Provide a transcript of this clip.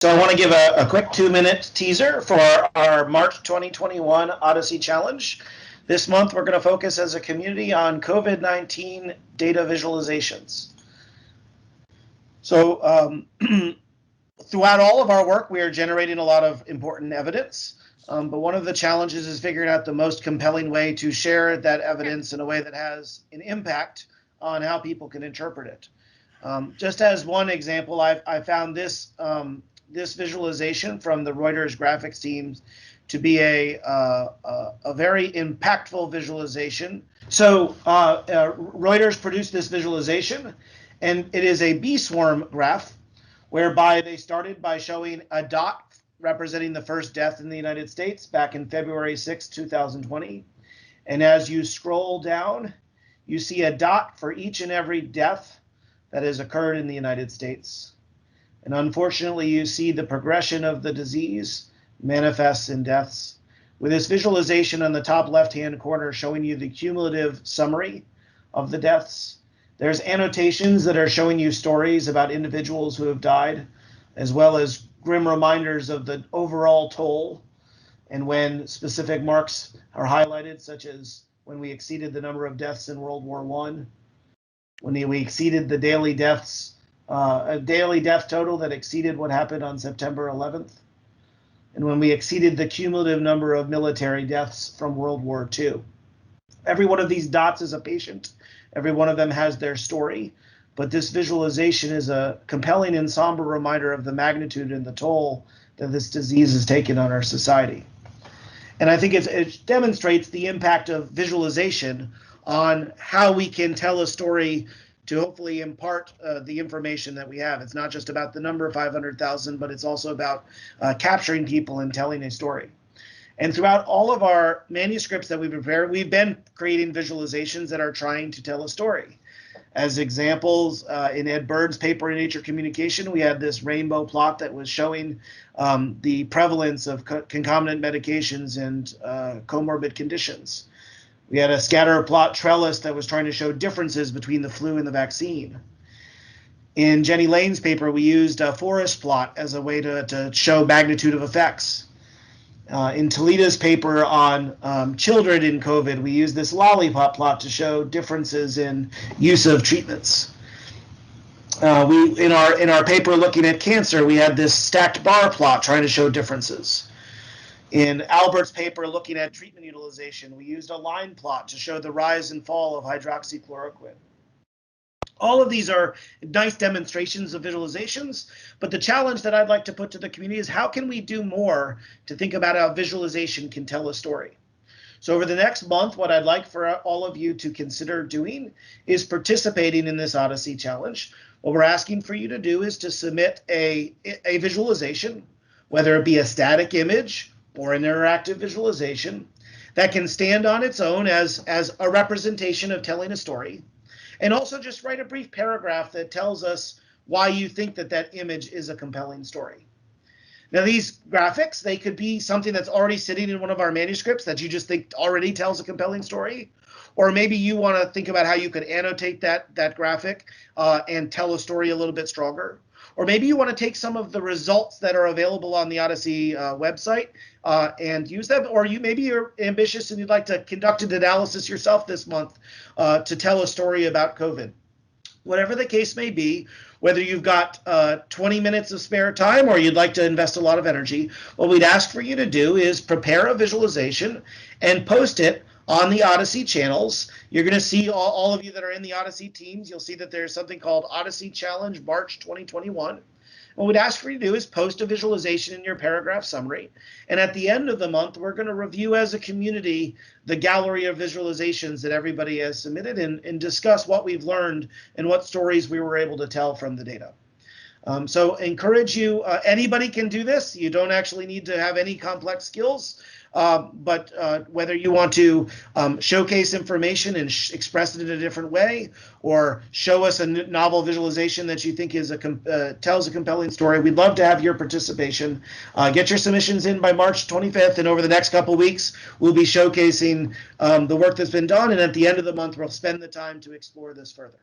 So I want to give a quick 2-minute teaser for our March 2021 OHDSI Challenge. This month, we're going to focus as a community on COVID-19 data visualizations. So throughout all of our work, we are generating a lot of important evidence. But one of the challenges is figuring out the most compelling way to share that evidence in a way that has an impact on how people can interpret it. Just as one example, I found this this visualization from the Reuters graphics team to be a very impactful visualization. So Reuters produced this visualization, and it is a bee swarm graph, whereby they started by showing a dot representing the first death in the United States back in February 6, 2020. And as you scroll down, you see a dot for each and every death that has occurred in the United States. And unfortunately, you see the progression of the disease manifests in deaths, with this visualization on the top left-hand corner showing you the cumulative summary of the deaths. There's annotations that are showing you stories about individuals who have died, as well as grim reminders of the overall toll, and when specific marks are highlighted, such as when we exceeded the number of deaths in World War I, when we exceeded the daily deaths, a daily death total that exceeded what happened on September 11th, and when we exceeded the cumulative number of military deaths from World War II. Every one of these dots is a patient. Every one of them has their story, but this visualization is a compelling and somber reminder of the magnitude and the toll that this disease has taken on our society. And I think it demonstrates the impact of visualization on how we can tell a story to hopefully impart the information that we have. It's not just about the number 500,000, but it's also about capturing people and telling a story. And throughout all of our manuscripts that we've prepared, we've been creating visualizations that are trying to tell a story. As examples, in Ed Bird's paper in Nature Communication, we had this rainbow plot that was showing the prevalence of concomitant medications and comorbid conditions. We had a scatter plot trellis that was trying to show differences between the flu and the vaccine. In Jenny Lane's paper, we used a forest plot as a way to show magnitude of effects. In Toledo's paper on children in COVID, we used this lollipop plot to show differences in use of treatments. In our paper looking at cancer, we had this stacked bar plot trying to show differences. In Albert's paper looking at treatment utilization, we used a line plot to show the rise and fall of hydroxychloroquine. All of these are nice demonstrations of visualizations, but the challenge that I'd like to put to the community is how can we do more to think about how visualization can tell a story? So over the next month, what I'd like for all of you to consider doing is participating in this OHDSI challenge. What we're asking for you to do is to submit a visualization, whether it be a static image or an interactive visualization that can stand on its own as a representation of telling a story. And also just write a brief paragraph that tells us why you think that that image is a compelling story. Now, these graphics, they could be something that's already sitting in one of our manuscripts that you just think already tells a compelling story. Or maybe you want to think about how you could annotate that graphic and tell a story a little bit stronger. Or maybe you want to take some of the results that are available on the OHDSI website and use them. Or maybe you're ambitious and you'd like to conduct an analysis yourself this month to tell a story about COVID. Whatever the case may be, whether you've got 20 minutes of spare time or you'd like to invest a lot of energy, what we'd ask for you to do is prepare a visualization and post it on the OHDSI channels. You're going to see all of you that are in the OHDSI teams, you'll see that there's something called OHDSI Challenge March 2021. What we'd ask for you to do is post a visualization in your paragraph summary. And at the end of the month, we're going to review as a community the gallery of visualizations that everybody has submitted and discuss what we've learned and what stories we were able to tell from the data. So encourage you, anybody can do this. You don't actually need to have any complex skills. But whether you want to showcase information and express it in a different way, or show us a novel visualization that you think is tells a compelling story, we'd love to have your participation. Get your submissions in by March 25th, and over the next couple weeks, we'll be showcasing the work that's been done, and at the end of the month, we'll spend the time to explore this further.